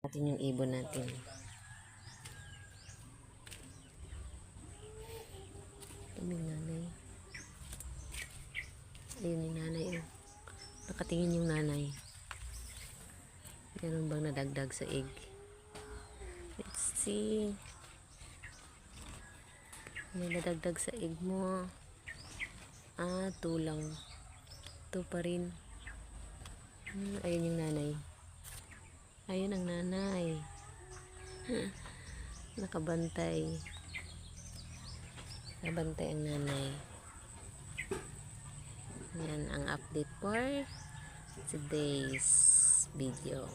natin yung ibon natin. Kaming nanay. Ayun yung nanay. Oh. Nakatingin yung nanay. Meron bang nadagdag sa egg? Let's see. May nadagdag sa egg mo. 2 lang. 2 pa rin. Ayun yung nanay. Ayun ang nanay. Nakabantay. Nakabantay ang nanay. Yan ang update for today's video.